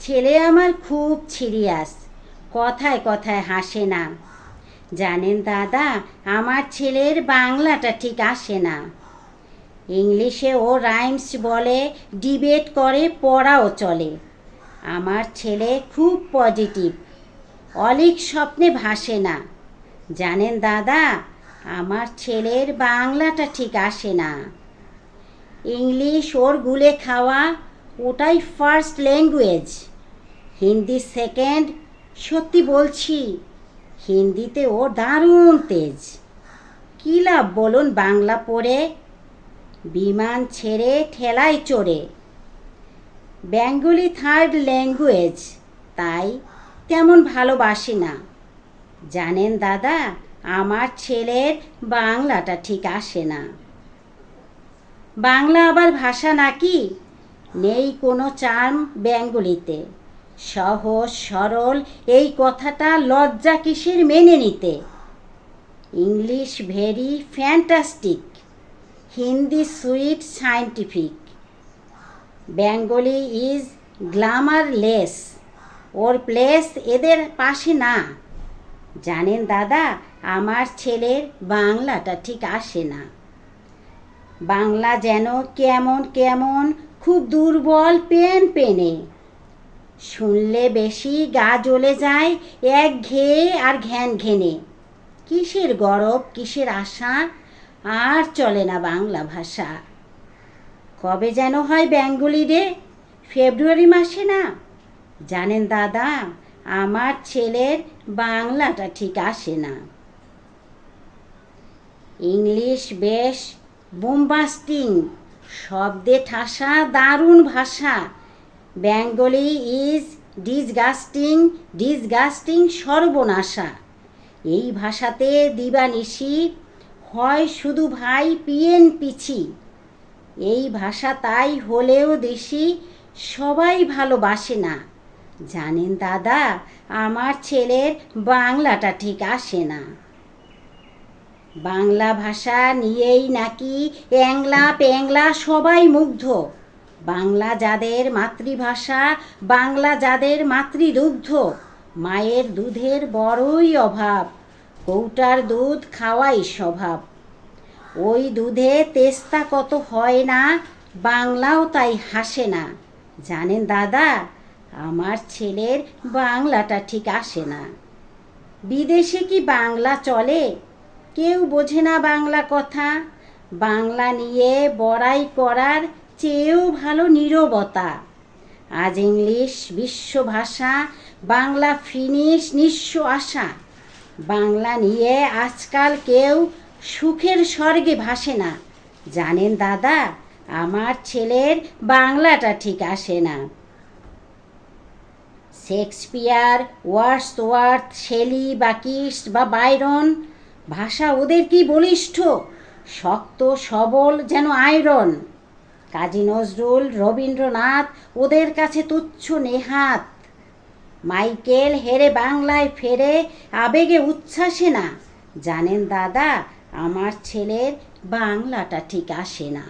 ছেলে আমার খুব সিরিয়াস, কথায় কথায় হাসে না। জানেন দাদা, আমার ছেলের বাংলাটা ঠিক আসে না। ইংলিশে ও রাইমস বলে, ডিবেট করে, পড়াও চলে। আমার ছেলে খুব পজিটিভ, অলিক স্বপ্নে ভাসে না। জানেন দাদা, আমার ছেলের বাংলাটা ঠিক আসে না। ইংলিশ ওর গুলে খাওয়া, ওটাই ফার্স্ট ল্যাঙ্গুয়েজ। হিন্দি সেকেন্ড, সত্যি বলছি, হিন্দিতে ও দারুণ তেজ। কী লাভ বলুন বাংলা পড়ে, বিমান ছেড়ে ঠেলায় চড়ে। বেঙ্গলি থার্ড ল্যাঙ্গুয়েজ, তাই তেমন ভালোবাসি না। জানেন দাদা, আমার ছেলের বাংলাটা ঠিক আসে না। বাংলা আবার ভাষা নাকি? নেই কোনো চার্ম বেঙ্গলিতে। সহজ সরল এই কথাটা লজ্জা কিসের মেনে নিতে। English very fantastic, Hindi sweet scientific. Bengali is glamourless, or place এদের পাশে না। জানেন দাদা, আমার ছেলের বাংলাটা ঠিক আসে না। বাংলা যেন কেমন কেমন, খুব দুর্বল পেন পেনে। শুনলে বেশি গা জ্বলে যায়, একঘেয়ে আর ঘ্যান ঘেনে। কিসের গরব, কিসের আশা, আর চলে না বাংলা ভাষা। কবে যেন হয় বেঙ্গলি ডে, ফেব্রুয়ারি মাসে না? জানেন দাদা, আমার ছেলের বাংলাটা ঠিক আসে না। ইংলিশ বেশ বোম্বাস্টিং, শব্দে ঠাসা, দারুণ ভাষা। বেঙ্গলি ইজ ডিসগাস্টিং, ডিসগাস্টিং সর্বনাশা। এই ভাষাতে দিবানিশি হয় শুধু ভাই পিয়েন পিছি। এই ভাষা তাই হলেও দেশি, সবাই ভালোবাসে না। জানেন দাদা, আমার ছেলের বাংলাটা ঠিক আসে না। বাংলা ভাষা নিয়েই নাকি অ্যাংলা প্যাংলা সবাই মুগ্ধ। বাংলা যাদের মাতৃভাষা, বাংলা যাদের মাতৃদুগ্ধ। মায়ের দুধের বড়ই অভাব, কৌটার দুধ খাওয়াই স্বভাব। ওই দুধে তেস্তা কত হয় না, বাংলাও তাই হাসে না। জানেন দাদা, আমার ছেলের বাংলাটা ঠিক আসে না। বিদেশে কি বাংলা চলে? কেউ বোঝে না বাংলা কথা। বাংলা নিয়ে বড়াই করার চেয়েও ভালো নীরবতা। আজ ইংলিশ বিশ্বভাষা, বাংলা ফিনিশ নিঃস্ব আশা। বাংলা নিয়ে আজকাল কেউ সুখের স্বর্গে ভাসে না। জানেন দাদা, আমার ছেলের বাংলাটা ঠিক আসে না। শেক্সপিয়ার, ওয়ার্ডসওয়ার্থ, শেলি বা কিটস বা বাইরন, ভাষা ওদের কি বলিষ্ঠ, শক্ত সবল যেন আয়রন। কাজী নজরুল, রবীন্দ্রনাথ ওদের কাছে তুচ্ছ নেহাত। মাইকেল হেরে বাংলায় ফেরে, আবেগে উচ্ছ্বাসে না। জানেন দাদা, আমার ছেলের বাংলাটা ঠিক আসে না।